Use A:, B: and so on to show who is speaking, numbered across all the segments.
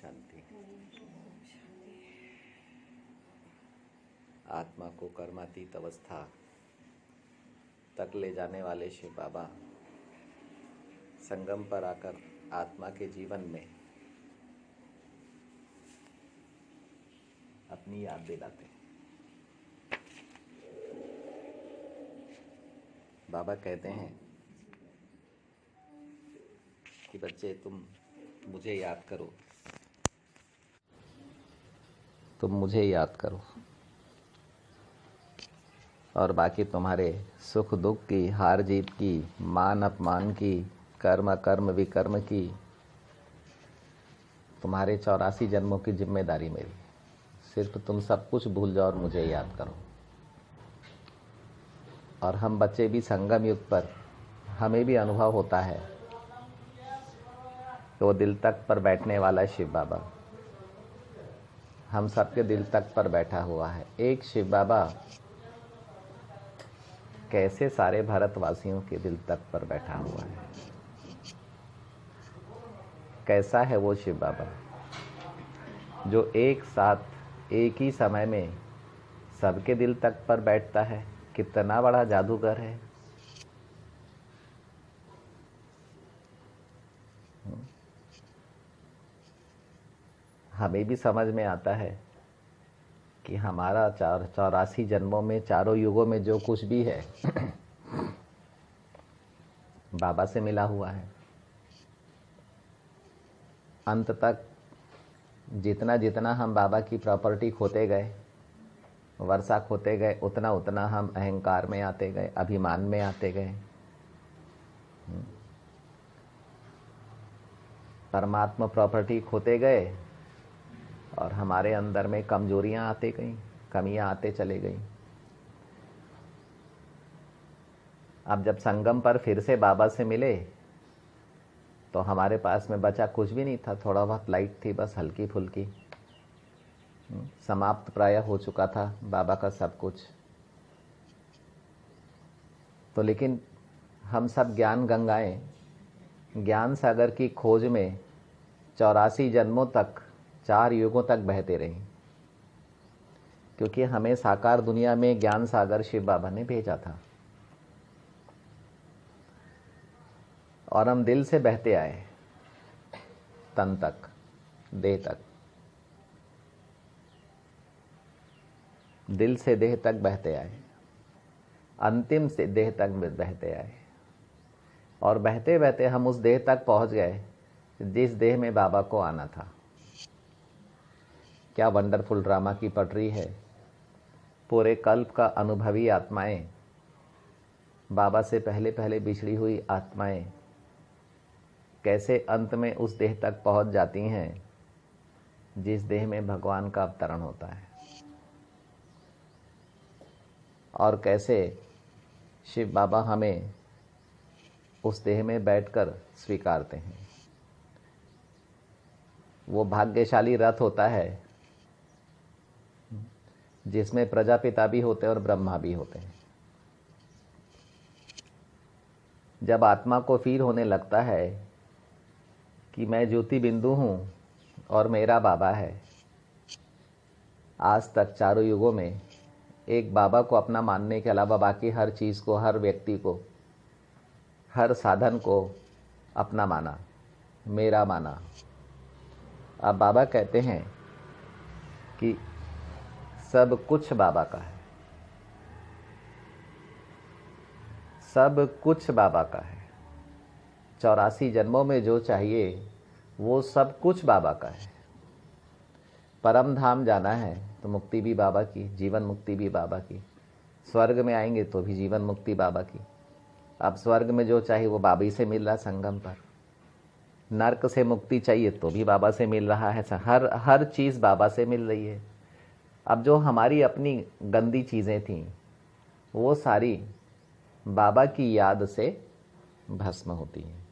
A: शांति। आत्मा को कर्मातीत अवस्था तक ले जाने वाले शिव बाबा संगम पर आकर आत्मा के जीवन में अपनी याद दिलाते हैं। बाबा कहते हैं कि बच्चे तुम मुझे याद करो, तुम मुझे याद करो और बाकी तुम्हारे सुख दुख की, हार जीत की, मान अपमान की, कर्म कर्म विकर्म की, तुम्हारे 84 जन्मों की जिम्मेदारी मेरी। सिर्फ तुम सब कुछ भूल जाओ और मुझे याद करो। और हम बच्चे भी संगम युग पर हमें भी अनुभव होता है कि वो दिल तक पर बैठने वाला शिव बाबा हम सबके दिल तक पर बैठा हुआ है। एक शिव बाबा कैसे सारे भारतवासियों के दिल तक पर बैठा हुआ है। कैसा है वो शिव बाबा जो एक साथ एक ही समय में सबके दिल तक पर बैठता है। कितना बड़ा जादूगर है। हमें भी समझ में आता है कि हमारा 84 जन्मों में, चारों युगों में जो कुछ भी है बाबा से मिला हुआ है। अंत तक जितना जितना हम बाबा की प्रॉपर्टी खोते गए, वर्षा खोते गए, उतना उतना हम अहंकार में आते गए, अभिमान में आते गए। परमात्मा प्रॉपर्टी खोते गए और हमारे अंदर में कमजोरियां आते गई, कमियां आते चले गई। अब जब संगम पर फिर से बाबा से मिले तो हमारे पास में बचा कुछ भी नहीं था। थोड़ा बहुत लाइट थी, बस हल्की फुल्की। समाप्त प्राय हो चुका था बाबा का सब कुछ। तो लेकिन हम सब ज्ञान गंगाएं, ज्ञान सागर की खोज में 84 जन्मों तक, 4 युगों तक बहते रहे, क्योंकि हमें साकार दुनिया में ज्ञान सागर शिव बाबा ने भेजा था। और हम दिल से बहते आए, तन तक, देह तक, दिल से देह तक बहते आए, अंतिम से देह तक बहते आए। और बहते बहते हम उस देह तक पहुंच गए जिस देह में बाबा को आना था। क्या वंडरफुल ड्रामा की पटरी है। पूरे कल्प का अनुभवी आत्माएं, बाबा से पहले पहले बिछड़ी हुई आत्माएं कैसे अंत में उस देह तक पहुंच जाती हैं जिस देह में भगवान का अवतरण होता है। और कैसे शिव बाबा हमें उस देह में बैठकर स्वीकारते हैं। वो भाग्यशाली रथ होता है जिसमें प्रजापिता भी होते हैं और ब्रह्मा भी होते हैं। जब आत्मा को फील होने लगता है कि मैं ज्योति बिंदु हूं और मेरा बाबा है, आज तक चारों युगों में एक बाबा को अपना मानने के अलावा बाकी हर चीज़ को, हर व्यक्ति को, हर साधन को अपना माना, मेरा माना। अब बाबा कहते हैं कि सब कुछ बाबा का है, सब कुछ बाबा का है। 84 जन्मों में जो चाहिए वो सब कुछ बाबा का है। परम धाम जाना है तो मुक्ति भी बाबा की, जीवन मुक्ति भी बाबा की। स्वर्ग में आएंगे तो भी जीवन मुक्ति बाबा की। अब स्वर्ग में जो चाहिए वो बाबा ही से मिल रहा संगम पर। नर्क से मुक्ति चाहिए तो भी बाबा से मिल रहा है। हर चीज़ बाबा से मिल रही है। अब जो हमारी अपनी गंदी चीज़ें थीं वो सारी बाबा की याद से भस्म होती हैं।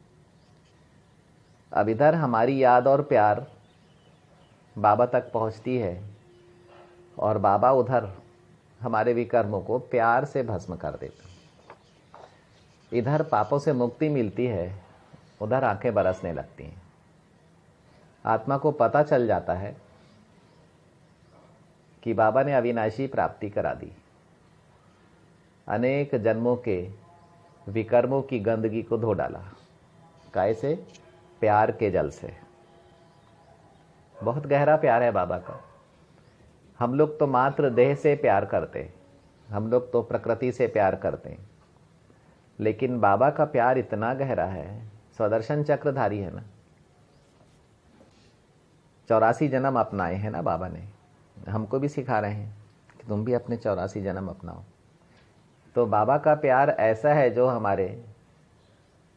A: अब इधर हमारी याद और प्यार बाबा तक पहुंचती है और बाबा उधर हमारे विकर्मों को प्यार से भस्म कर देते हैं। इधर पापों से मुक्ति मिलती है, उधर आंखें बरसने लगती हैं। आत्मा को पता चल जाता है कि बाबा ने अविनाशी प्राप्ति करा दी, अनेक जन्मों के विकर्मों की गंदगी को धो डाला। कैसे? प्यार के जल से। बहुत गहरा प्यार है बाबा का। हम लोग तो मात्र देह से प्यार करते, हम लोग तो प्रकृति से प्यार करते हैं, लेकिन बाबा का प्यार इतना गहरा है। स्वदर्शन चक्रधारी है ना, 84 जन्म अपनाए हैं ना बाबा ने। हमको भी सिखा रहे हैं कि तुम भी अपने 84 जन्म अपनाओ। तो बाबा का प्यार ऐसा है जो हमारे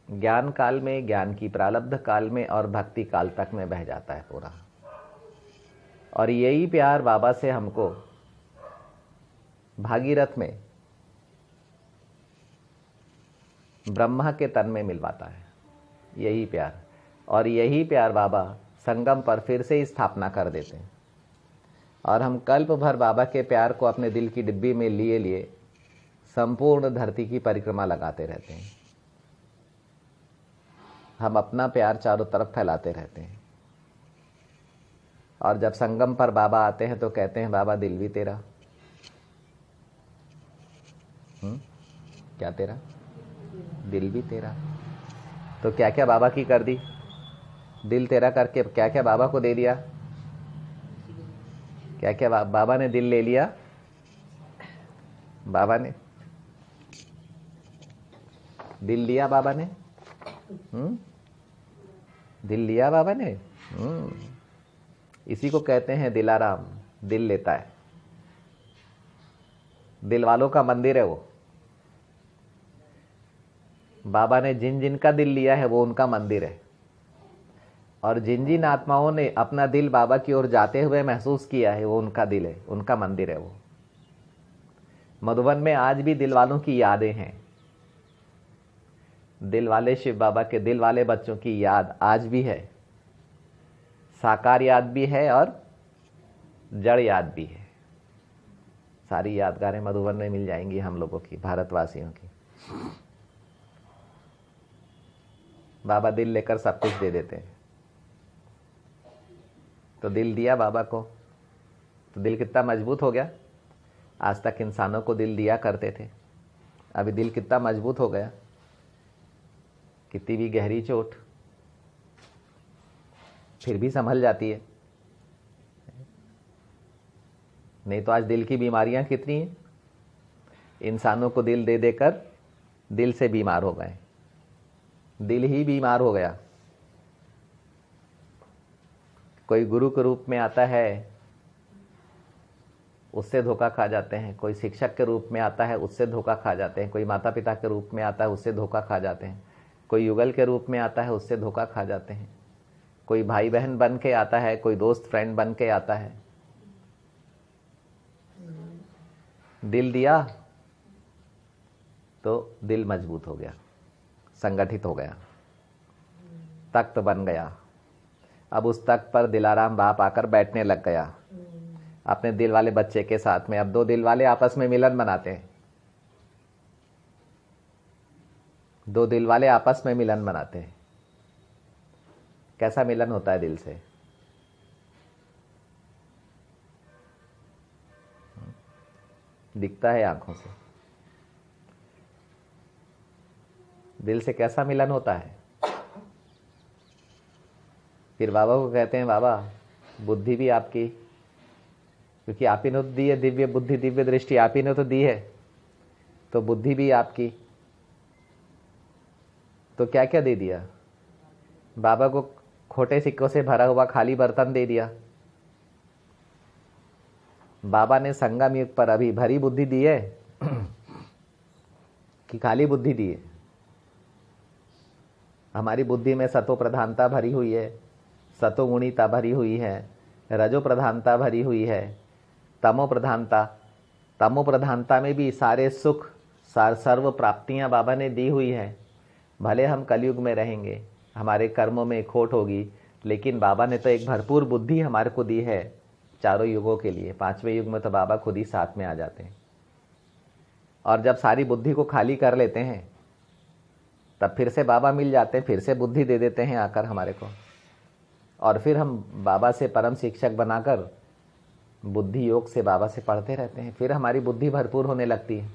A: ज्ञान काल में, ज्ञान की प्रारब्ध काल में और भक्ति काल तक में बह जाता है पूरा। और यही प्यार बाबा से हमको भागीरथ में ब्रह्मा के तन में मिलवाता है, यही प्यार। और यही प्यार बाबा संगम पर फिर से स्थापना कर देते हैं। और हम कल्प भर बाबा के प्यार को अपने दिल की डिब्बी में लिए लिए संपूर्ण धरती की परिक्रमा लगाते रहते हैं। हम अपना प्यार चारों तरफ फैलाते रहते हैं। और जब संगम पर बाबा आते हैं तो कहते हैं बाबा दिल भी तेरा। क्या तेरा? दिल भी तेरा। तो क्या क्या बाबा की कर दी? दिल तेरा करके क्या क्या बाबा को दे दिया? क्या क्या बाबा ने दिल ले लिया? बाबा ने दिल लिया, बाबा ने दिल लिया बाबा ने। इसी को कहते हैं दिलाराम, दिल लेता है। दिल वालों का मंदिर है वो। बाबा ने जिन जिन का दिल लिया है वो उनका मंदिर है। और जिन जिन आत्माओं ने अपना दिल बाबा की ओर जाते हुए महसूस किया है वो उनका दिल है, उनका मंदिर है वो। मधुबन में आज भी दिल वालों की यादें हैं। दिल वाले शिव बाबा के दिल वाले बच्चों की याद आज भी है। साकार याद भी है और जड़ याद भी है। सारी यादगारें मधुबन में मिल जाएंगी हम लोगों की, भारतवासियों की। बाबा दिल लेकर सब कुछ दे देते हैं। तो दिल दिया बाबा को तो दिल कितना मजबूत हो गया। आज तक इंसानों को दिल दिया करते थे, अभी दिल कितना मजबूत हो गया। कितनी भी गहरी चोट फिर भी संभल जाती है। नहीं तो आज दिल की बीमारियां कितनी हैं। इंसानों को दिल दे देकर दिल से बीमार हो गए, दिल ही बीमार हो गया। कोई गुरु के रूप में आता है, उससे धोखा खा जाते हैं। कोई शिक्षक के रूप में आता है, उससे धोखा खा जाते हैं। कोई माता पिता के रूप में आता है, उससे धोखा खा जाते हैं। कोई युगल के रूप में आता है, उससे धोखा खा जाते हैं। कोई भाई बहन बन के आता है, कोई दोस्त फ्रेंड बन के आता है। दिल दिया तो दिल मजबूत हो गया, संगठित हो गया, तख्त बन गया। अब उस तख्त पर दिलाराम बाप आकर बैठने लग गया अपने दिल वाले बच्चे के साथ में। अब दो दिल वाले आपस में मिलन बनाते हैं। दो दिल वाले आपस में मिलन बनाते हैं। कैसा मिलन होता है दिल से? दिखता है आंखों से। दिल से कैसा मिलन होता है? फिर बाबा को कहते हैं बाबा बुद्धि भी आपकी, क्योंकि आप ही ने तो दी है दिव्य बुद्धि, दिव्य दृष्टि आप ही ने तो दी है, तो बुद्धि भी आपकी। तो क्या क्या दे दिया? बाबा को खोटे सिक्कों से भरा हुआ खाली बर्तन दे दिया। बाबा ने संगम युग पर अभी भरी बुद्धि दी है कि खाली बुद्धि दी है? हमारी बुद्धि में सतो प्रधानता भरी हुई है, सतोगुणीता भरी हुई है, रजो प्रधानता भरी हुई है, तमो प्रधानता में भी सारे सुख सर्व प्राप्तियां बाबा ने दी हुई है। भले हम कलयुग में रहेंगे, हमारे कर्मों में खोट होगी, लेकिन बाबा ने तो एक भरपूर बुद्धि हमारे को दी है चारों युगों के लिए। 5वें युग में तो बाबा खुद ही साथ में आ जाते हैं। और जब सारी बुद्धि को खाली कर लेते हैं तब फिर से बाबा मिल जाते हैं, फिर से बुद्धि दे देते हैं आकर हमारे को। और फिर हम बाबा से परम शिक्षक बनाकर बुद्धि योग से बाबा से पढ़ते रहते हैं, फिर हमारी बुद्धि भरपूर होने लगती है।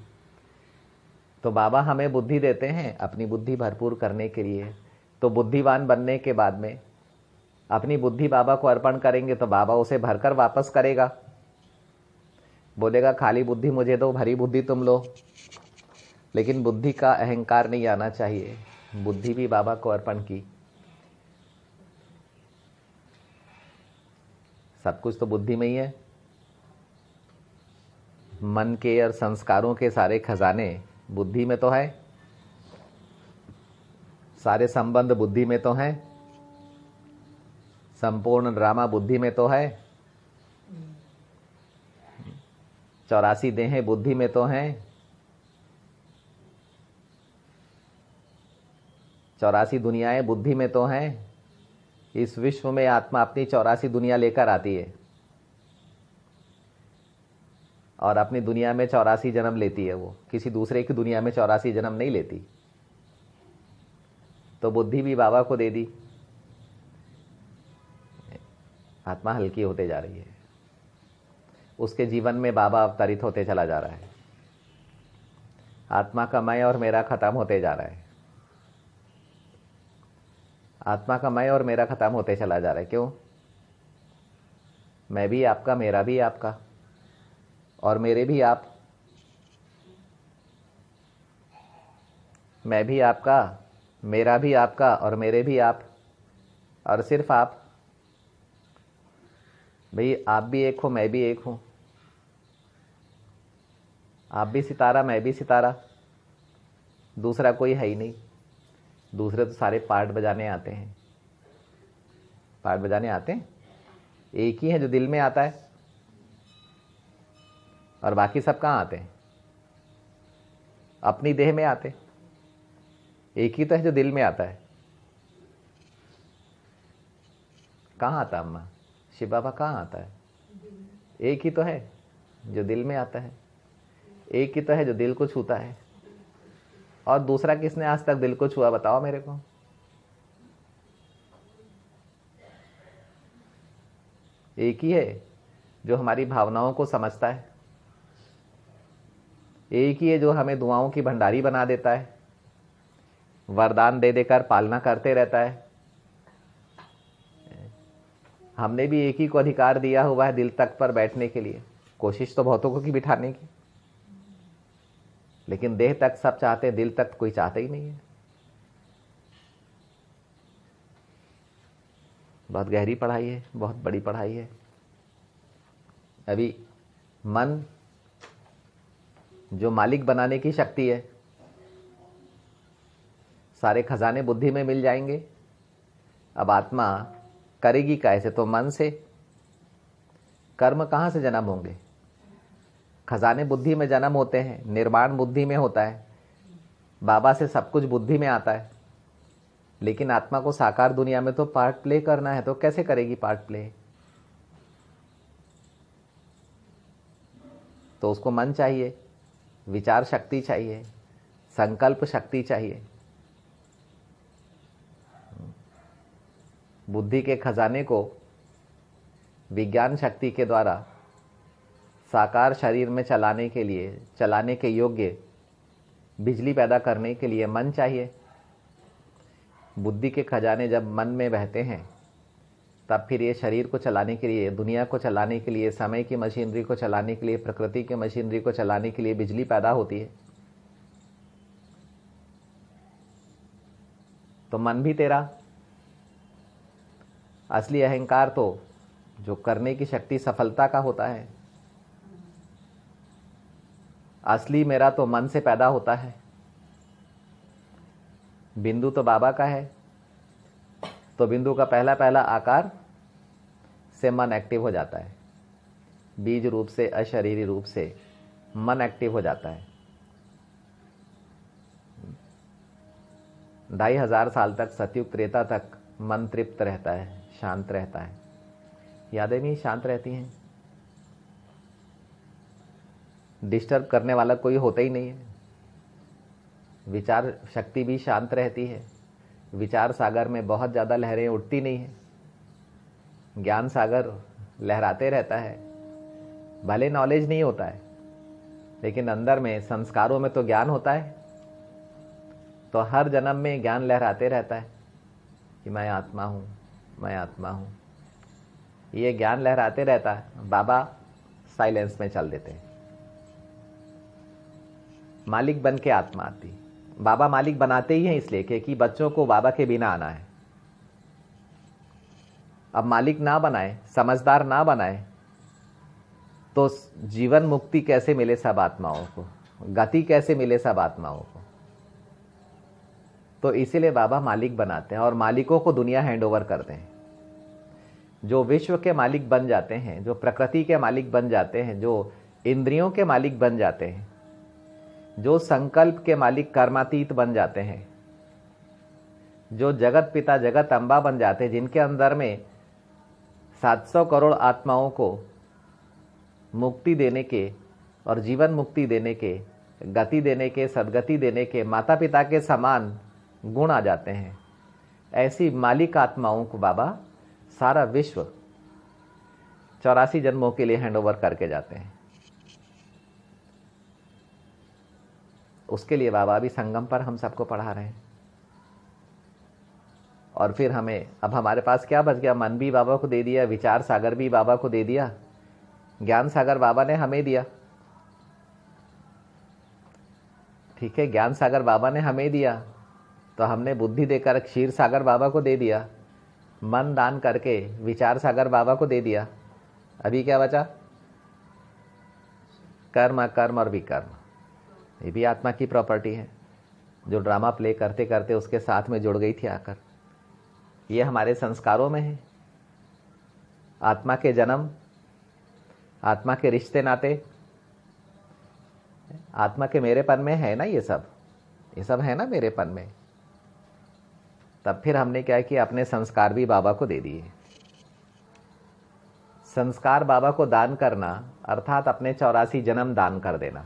A: तो बाबा हमें बुद्धि देते हैं अपनी बुद्धि भरपूर करने के लिए। तो बुद्धिवान बनने के बाद में अपनी बुद्धि बाबा को अर्पण करेंगे तो बाबा उसे भरकर वापस करेगा, बोलेगा खाली बुद्धि मुझे दो, भरी बुद्धि तुम लो। लेकिन बुद्धि का अहंकार नहीं आना चाहिए, बुद्धि भी बाबा को अर्पण की। सब कुछ तो बुद्धि में ही है। मन के और संस्कारों के सारे खजाने बुद्धि में तो है, सारे संबंध बुद्धि में तो हैं, संपूर्ण ड्रामा बुद्धि में तो है, 84 देहें बुद्धि में तो हैं, 84 दुनियाएं बुद्धि में तो हैं। इस विश्व में आत्मा अपनी 84 दुनिया लेकर आती है और अपनी दुनिया में 84 जन्म लेती है। वो किसी दूसरे की दुनिया में 84 जन्म नहीं लेती। तो बुद्धि भी बाबा को दे दी, आत्मा हल्की होते जा रही है, उसके जीवन में बाबा अवतरित होते चला जा रहा है। आत्मा का मैं और मेरा खत्म होते जा रहा है, आत्मा का मैं और मेरा खत्म होते चला जा रहा है। क्यों? मैं भी आपका, मेरा भी आपका, और मेरे भी आप। मैं भी आपका, मेरा भी आपका, और मेरे भी आप, और सिर्फ आप। भाई आप भी एक हो, मैं भी एक हूं, आप भी सितारा, मैं भी सितारा, दूसरा कोई है ही नहीं। दूसरे तो सारे पार्ट बजाने आते हैं, पार्ट बजाने आते हैं, एक ही है जो दिल में आता है, और बाकी सब कहाँ आते हैं? अपनी देह में आते। एक ही तो है जो दिल में आता है। कहाँ आता अम्मा? शिव बाबा कहाँ आता है? एक ही तो है जो दिल में आता है, एक ही तो है जो दिल को छूता है। और दूसरा किसने आज तक दिल को छुआ, बताओ मेरे को? एक ही है जो हमारी भावनाओं को समझता है, एक ही है जो हमें दुआओं की भंडारी बना देता है, वरदान दे देकर पालना करते रहता है। हमने भी एक ही को अधिकार दिया हुआ है दिल तक पर बैठने के लिए। कोशिश तो बहुतों को की बिठाने की, लेकिन देह तक सब चाहते हैं, दिल तक कोई चाहता ही नहीं है। बहुत गहरी पढ़ाई है, बहुत बड़ी पढ़ाई है। अभी मन जो मालिक बनाने की शक्ति है, सारे खजाने बुद्धि में मिल जाएंगे। अब आत्मा करेगी कैसे? तो मन से। कर्म कहाँ से जन्म होंगे? खजाने बुद्धि में जन्म होते हैं, निर्माण बुद्धि में होता है। बाबा से सब कुछ बुद्धि में आता है, लेकिन आत्मा को साकार दुनिया में तो पार्ट प्ले करना है। तो कैसे करेगी पार्ट प्ले? तो उसको मन चाहिए, विचार शक्ति चाहिए, संकल्प शक्ति चाहिए। बुद्धि के खजाने को विज्ञान शक्ति के द्वारा साकार शरीर में चलाने के लिए, चलाने के योग्य बिजली पैदा करने के लिए मन चाहिए। बुद्धि के खजाने जब मन में बहते हैं, तब फिर ये शरीर को चलाने के लिए, दुनिया को चलाने के लिए, समय की मशीनरी को चलाने के लिए, प्रकृति की मशीनरी को चलाने के लिए बिजली पैदा होती है। तो मन भी तेरा। असली अहंकार तो जो करने की शक्ति सफलता का होता है, असली मेरा तो मन से पैदा होता है। बिंदु तो बाबा का है, तो बिंदु का पहला पहला आकार से मन एक्टिव हो जाता है। बीज रूप से, अशरीरी रूप से मन एक्टिव हो जाता है। 2500 साल तक, सतयुग त्रेता तक मन तृप्त रहता है, शांत रहता है। यादें भी शांत रहती हैं, डिस्टर्ब करने वाला कोई होता ही नहीं है। विचार शक्ति भी शांत रहती है, विचार सागर में बहुत ज़्यादा लहरें उठती नहीं है। ज्ञान सागर लहराते रहता है, भले नॉलेज नहीं होता है लेकिन अंदर में संस्कारों में तो ज्ञान होता है। तो हर जन्म में ज्ञान लहराते रहता है कि मैं आत्मा हूँ, मैं आत्मा हूँ। ये ज्ञान लहराते रहता है। बाबा साइलेंस में चल देते हैं। मालिक बन के आत्मा आती। बाबा मालिक बनाते ही हैं इसलिए कि बच्चों को बाबा के बिना आना है। अब मालिक ना बनाए, समझदार ना बनाए तो जीवन मुक्ति कैसे मिले सब आत्माओं को, गति कैसे मिले सब आत्माओं को। तो इसीलिए बाबा मालिक बनाते हैं और मालिकों को दुनिया हैंड ओवर करते हैं। जो विश्व के मालिक बन जाते हैं, जो प्रकृति के मालिक बन जाते हैं, जो इंद्रियों के मालिक बन जाते हैं, जो संकल्प के मालिक कर्मातीत बन जाते हैं, जो जगत पिता जगत अम्बा बन जाते हैं, जिनके अंदर में 700 करोड़ आत्माओं को मुक्ति देने के और जीवन मुक्ति देने के, गति देने के, सदगति देने के माता पिता के समान गुण आ जाते हैं, ऐसी मालिक आत्माओं को बाबा सारा विश्व 84 जन्मों के लिए हैंडओवर करके जाते हैं। उसके लिए बाबा भी संगम पर हम सबको पढ़ा रहे हैं। और फिर हमें अब हमारे पास क्या बच गया? मन भी बाबा को दे दिया, विचार सागर भी बाबा को दे दिया, ज्ञान सागर बाबा ने हमें दिया। ठीक है, ज्ञान सागर बाबा ने हमें दिया तो हमने बुद्धि देकर क्षीर सागर बाबा को दे दिया, मन दान करके विचार सागर बाबा को दे दिया। अभी क्या बचा? कर्म, कर्म और विकर्म। ये भी आत्मा की प्रॉपर्टी है जो ड्रामा प्ले करते करते उसके साथ में जुड़ गई थी आकर। ये हमारे संस्कारों में है। आत्मा के जन्म, आत्मा के रिश्ते नाते, आत्मा के मेरेपन में है ना ये सब है ना मेरेपन में। तब फिर हमने क्या किया? अपने संस्कार भी बाबा को दे दिए। संस्कार बाबा को दान करना अर्थात अपने 84 जन्म दान कर देना,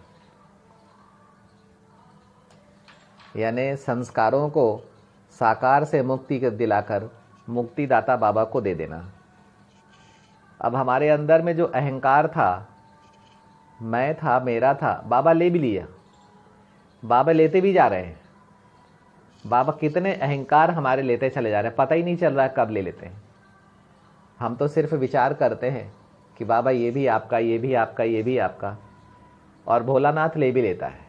A: यानी संस्कारों को साकार से मुक्ति दिलाकर मुक्तिदाता बाबा को दे देना। अब हमारे अंदर में जो अहंकार था, मैं था, मेरा था, बाबा ले भी लिया, बाबा लेते भी जा रहे हैं। बाबा कितने अहंकार हमारे लेते चले जा रहे हैं, पता ही नहीं चल रहा है कब ले लेते हैं। हम तो सिर्फ विचार करते हैं कि बाबा ये भी आपका, ये भी आपका, ये भी आपका, और भोलानाथ ले भी लेता है।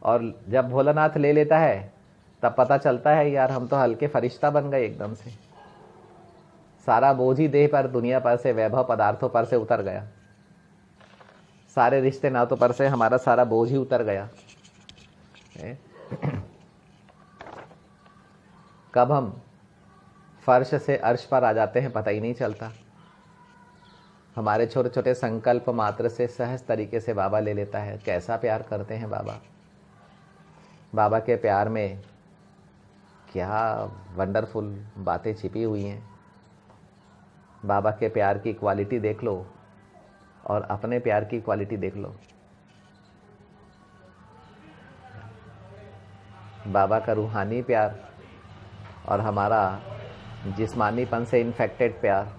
A: और जब भोलानाथ ले लेता है तब पता चलता है यार हम तो हल्के फरिश्ता बन गए एकदम से। सारा बोझ ही देह पर, दुनिया पर से, वैभव पदार्थों पर से उतर गया। सारे रिश्ते नातों पर से हमारा सारा बोझ ही उतर गया। कब हम फर्श से अर्श पर आ जाते हैं पता ही नहीं चलता। हमारे छोटे छोटे संकल्प मात्र से सहज तरीके से बाबा ले लेता है। कैसा प्यार करते हैं बाबा। बाबा के प्यार में क्या वंडरफुल बातें छिपी हुई हैं। बाबा के प्यार की क्वालिटी देख लो और अपने प्यार की क्वालिटी देख लो। बाबा का रूहानी प्यार और हमारा जिस्मानीपन से इन्फेक्टेड प्यार।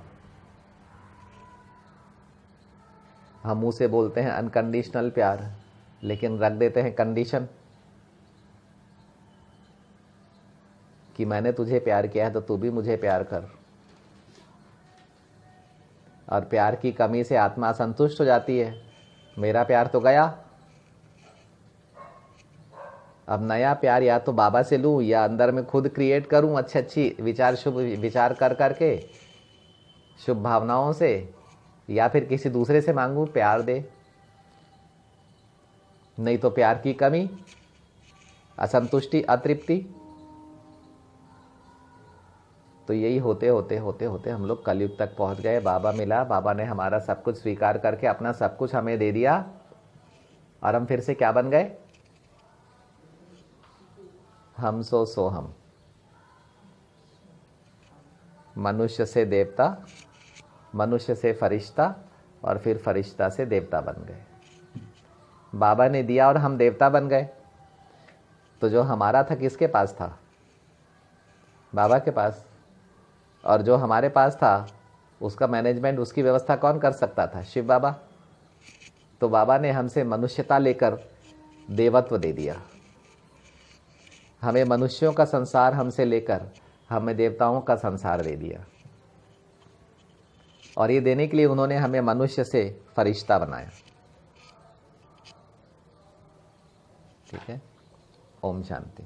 A: हम मुंह से बोलते हैं अनकंडीशनल प्यार, लेकिन रख देते हैं कंडीशन कि मैंने तुझे प्यार किया है तो तू भी मुझे प्यार कर। और प्यार की कमी से आत्मा संतुष्ट हो जाती है। मेरा प्यार तो गया, अब नया प्यार या तो बाबा से लूं या अंदर में खुद क्रिएट करूं अच्छी अच्छी विचार, शुभ विचार कर करके, शुभ भावनाओं से, या फिर किसी दूसरे से मांगूं प्यार दे। नहीं तो प्यार की कमी, असंतुष्टि, अतृप्ति। तो यही होते होते होते होते हम लोग कलयुग तक पहुंच गए। बाबा मिला, बाबा ने हमारा सब कुछ स्वीकार करके अपना सब कुछ हमें दे दिया और हम फिर से क्या बन गए? हम सो हम। मनुष्य से देवता, मनुष्य से फरिश्ता और फिर फरिश्ता से देवता बन गए। बाबा ने दिया और हम देवता बन गए। तो जो हमारा था किसके पास था? बाबा के पास, और जो हमारे पास था उसका मैनेजमेंट, उसकी व्यवस्था कौन कर सकता था? शिव बाबा। तो बाबा ने हमसे मनुष्यता लेकर देवत्व दे दिया, हमें मनुष्यों का संसार हमसे लेकर हमें देवताओं का संसार दे दिया, और ये देने के लिए उन्होंने हमें मनुष्य से फरिश्ता बनाया। ठीक है। ओम शांति।